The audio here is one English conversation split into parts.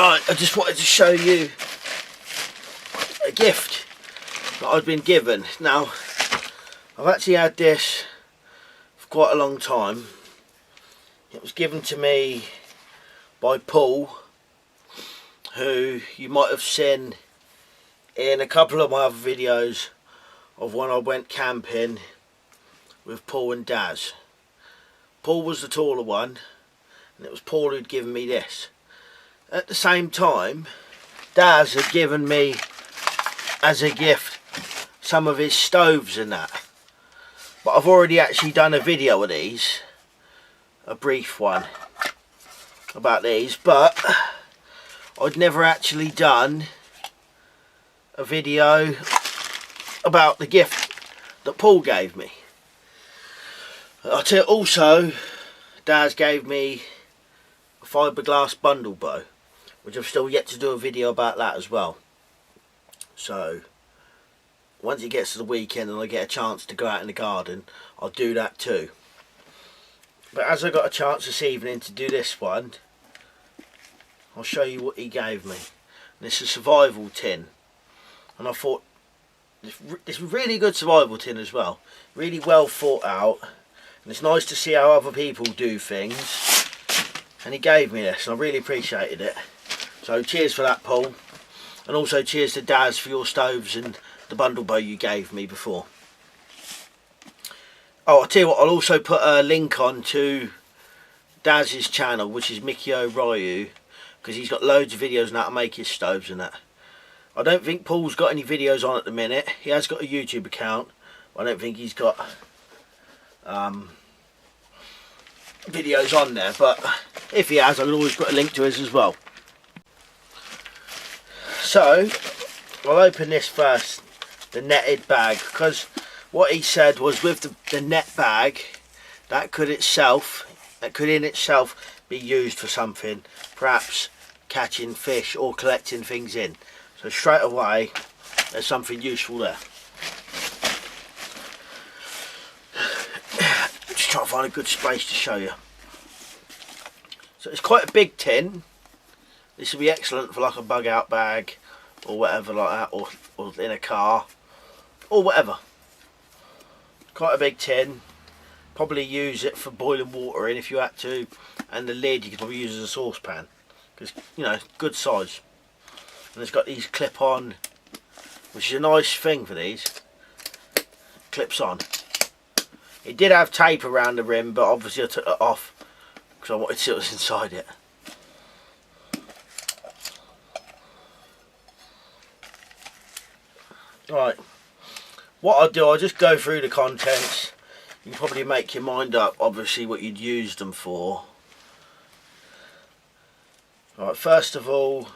Right, I just wanted to show you a gift that I've been given. Now, I've actually had this for quite a long time. It was given to me by Paul, who you might have seen in a couple of my other videos of when I went camping with Paul and Daz. Paul was the taller one, and it was Paul who'd given me this. At the same time, Daz had given me as a gift some of his stoves and that, but I've already actually done a video of these, a brief one about these, but I'd never actually done a video about the gift that Paul gave me. I'll tell you, also Daz gave me a fiberglass bundle bow, which I've still yet to do a video about that as well. So once it gets to the weekend and I get a chance to go out in the garden, I'll do that too. But as I got a chance this evening to do this one, I'll show you what he gave me. And it's a survival tin, and I thought this was really good survival tin as well, really well thought out, and it's nice to see how other people do things. And he gave me this and I really appreciated it. So cheers for that, Paul, and also cheers to Daz for your stoves and the bundle bow you gave me before. Oh, I'll tell you what, I'll also put a link on to Daz's channel, which is Mickey O'Ryu, because he's got loads of videos on how to make his stoves and that. I don't think Paul's got any videos on at the minute. He has got a YouTube account, but I don't think he's got videos on there, but if he has, I can always put a link to his as well. So I'll open this first, the netted bag, because what he said was with the net bag, that could in itself be used for something, perhaps catching fish or collecting things in. So straight away there's something useful there. Just trying to find a good space to show you. So it's quite a big tin. This would be excellent for like a bug out bag or whatever like that, or in a car or whatever. Quite a big tin. Probably use it for boiling water in if you had to, and the lid you could probably use as a saucepan, because, you know, good size. And it's got these clip on, which is a nice thing for these, clips on. It did have tape around the rim, but obviously I took it off because I wanted to see what was inside it. Right, what I'll do, I'll just go through the contents. You can probably make your mind up obviously what you'd use them for. Right, first of all,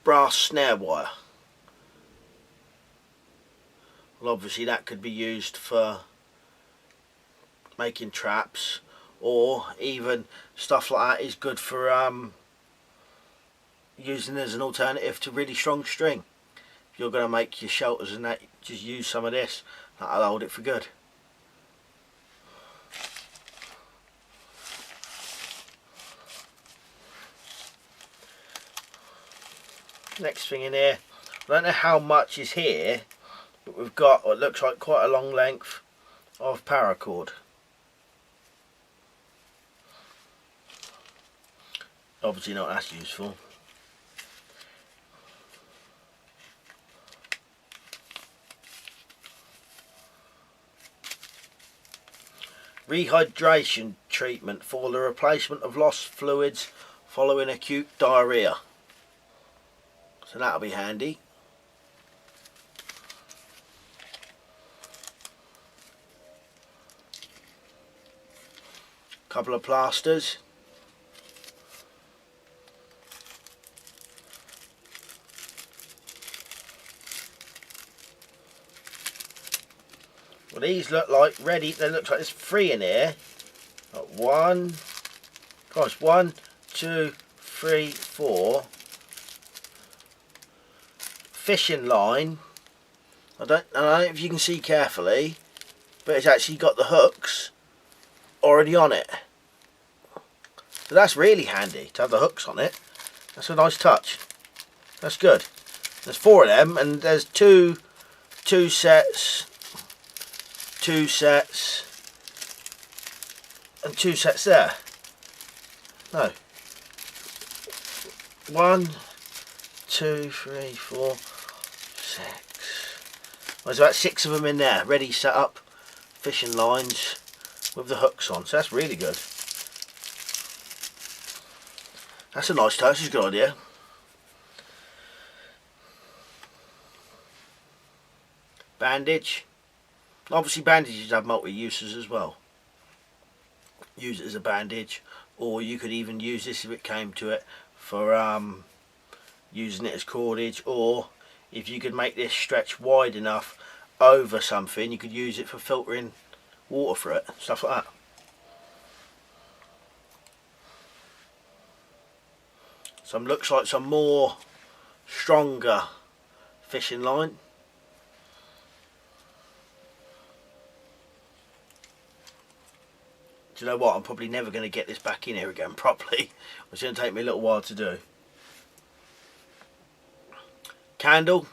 brass snare wire. Well, obviously that could be used for making traps, or even stuff like that is good for using as an alternative to really strong string. If you're going to make your shelters and that, just use some of this. That'll hold it for good. Next thing in here, I don't know how much is here, but we've got what looks like quite a long length of paracord. Obviously not that's useful. Rehydration treatment for the replacement of lost fluids following acute diarrhea. So that'll be handy. Couple of plasters. Well, these look like ready. They look like there's 3 in here. Got 1, gosh, 1, 2, 3, 4. Fishing line. I don't know if you can see carefully, but it's actually got the hooks already on it. So that's really handy to have the hooks on it. That's a nice touch. That's good. There's 4 of them, and there's two sets, and 2 sets there. No. 1, 2, 3, 4, 6. Well, there's about 6 of them in there, ready set up, fishing lines with the hooks on. So that's really good. That's a nice touch. It's a good idea. Bandage. Obviously bandages have multi-uses as well. Use it as a bandage, or you could even use this if it came to it for using it as cordage, or if you could make this stretch wide enough over something, you could use it for filtering water for it, stuff like that. Some looks like some more stronger fishing line. Do you know what? I'm probably never going to get this back in here again properly. It's going to take me a little while to do. Candle.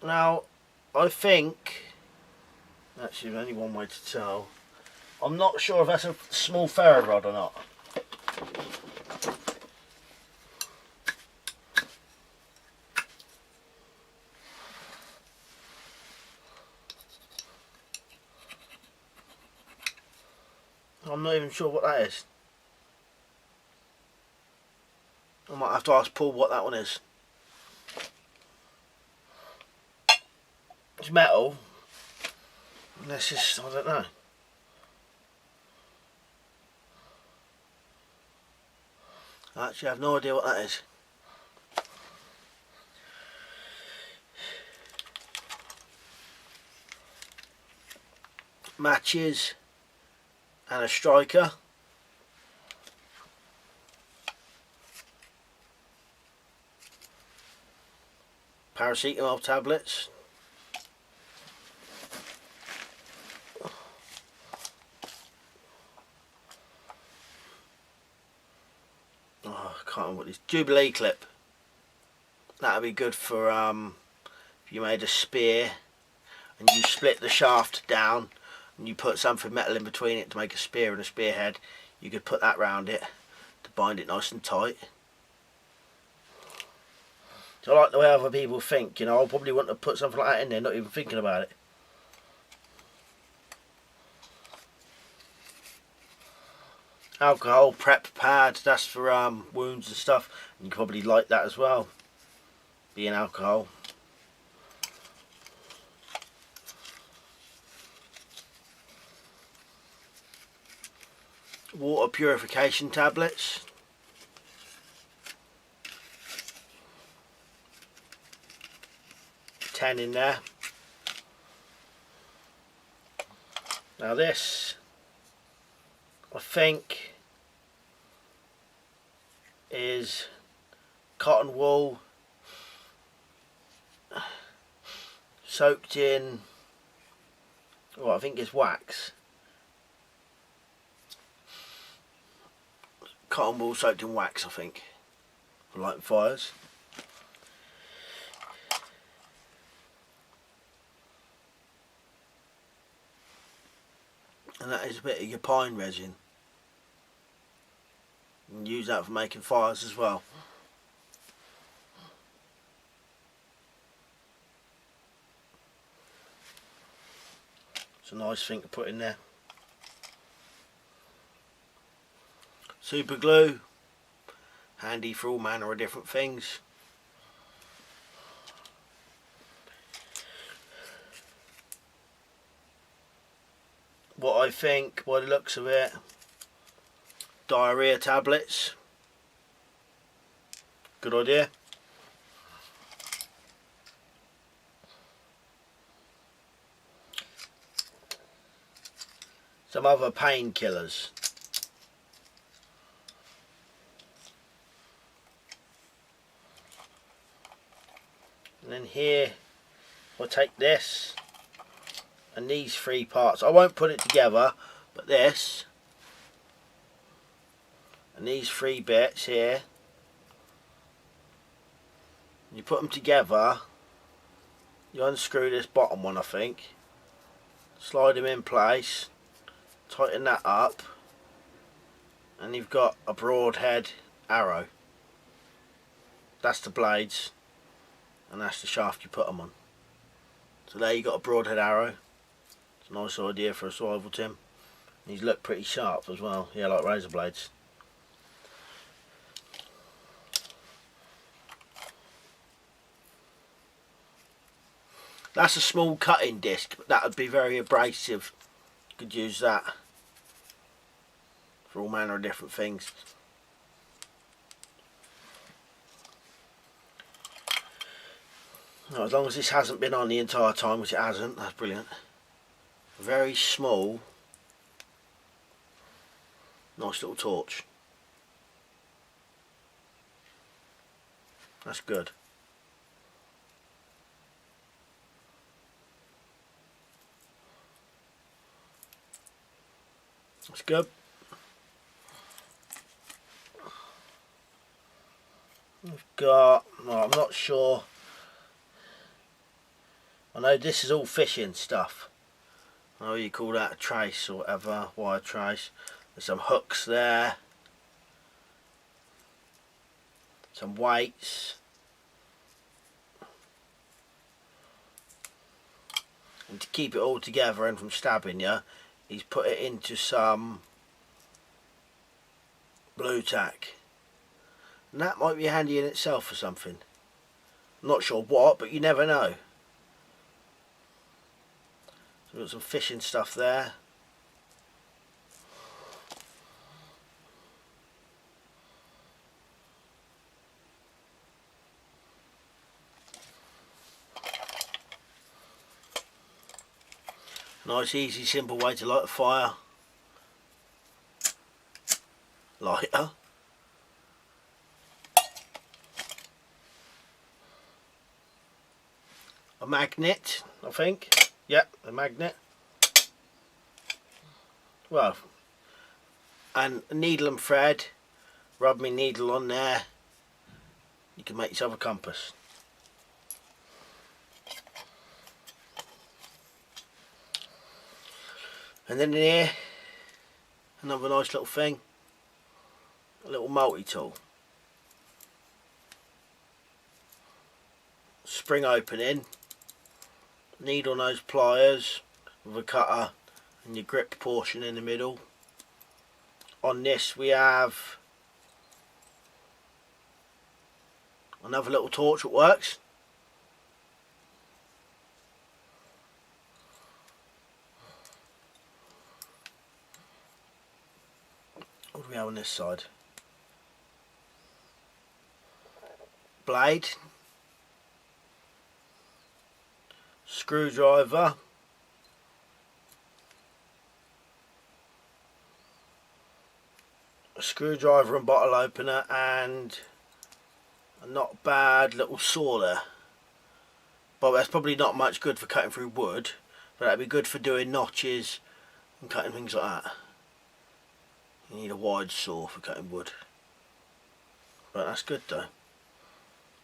Now, I think, actually there's only one way to tell. I'm not sure if that's a small ferro rod or not. I'm not even sure what that is. I might have to ask Paul what that one is. It's metal. This is, I don't know. Actually, I have no idea what that is. Matches and a striker. Paracetamol tablets. Oh, I can't remember what this Jubilee clip. That'd be good for if you made a spear and you split the shaft down and you put something metal in between it to make a spear and a spearhead. You could put that round it to bind it nice and tight. So I like the way other people think, you know. I probably wouldn't have put something like that in there, not even thinking about it. Alcohol prep pad, that's for wounds and stuff, and you probably like that as well, being alcohol. Water purification tablets. Ten in there. Now this, I think, is cotton wool soaked in, well, I think it's wax. Cotton wool soaked in wax, I think, for lighting fires. And that is a bit of your pine resin. You can use that for making fires as well. It's a nice thing to put in there. Super glue, handy for all manner of different things. What I think, by the looks of it, diarrhea tablets. Good idea. Some other painkillers. here I'll take this and these three parts. I won't put it together, but this and these three bits here, you put them together, you unscrew this bottom one, I think, slide them in place, tighten that up, and you've got a broadhead arrow. That's the blades and that's the shaft you put them on. So there you got a broadhead arrow. It's a nice idea for a survival tin. These look pretty sharp as well, yeah, like razor blades. That's a small cutting disc, but that would be very abrasive. You could use that for all manner of different things. Now, as long as this hasn't been on the entire time, which it hasn't, that's brilliant. Very small, nice little torch. That's good. That's good. We've got, well, I'm not sure. I know this is all fishing stuff. I know you call that a trace or whatever, wire trace. There's some hooks there. Some weights. And to keep it all together and from stabbing you, he's put it into some blue tack. And that might be handy in itself for something. I'm not sure what, but you never know. So we've got some fishing stuff there. Nice, easy, simple way to light a fire. Lighter. A magnet, I think. Yep, a magnet. Well, and a needle and thread. Rub my needle on there. You can make yourself a compass. And then in here, another nice little thing. A little multi-tool. Spring opening. Needle nose pliers with a cutter and your grip portion in the middle. On this we have another little torch that works. What do we have on this side? Blade. Screwdriver, a screwdriver and bottle opener, and a not bad little saw there. But that's probably not much good for cutting through wood, but that'd be good for doing notches and cutting things like that. You need a wide saw for cutting wood, but that's good though.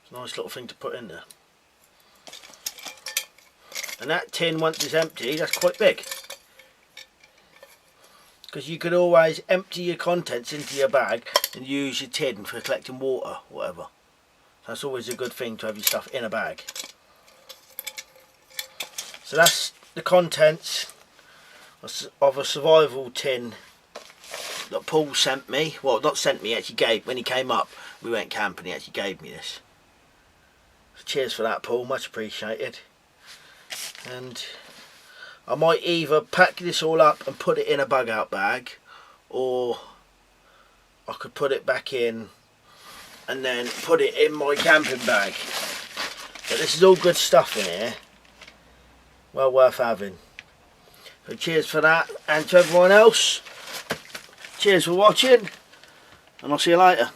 It's a nice little thing to put in there. And that tin, once it's empty, that's quite big. Because you could always empty your contents into your bag and use your tin for collecting water or whatever. So that's always a good thing to have your stuff in a bag. So that's the contents of a survival tin that Paul sent me. Well, not sent me, actually gave. When he came up, we went camping, he actually gave me this. So cheers for that, Paul, much appreciated. And I might either pack this all up and put it in a bug out bag, or I could put it back in and then put it in my camping bag. But this is all good stuff in here, well worth having. So cheers for that, and to everyone else, cheers for watching, and I'll see you later.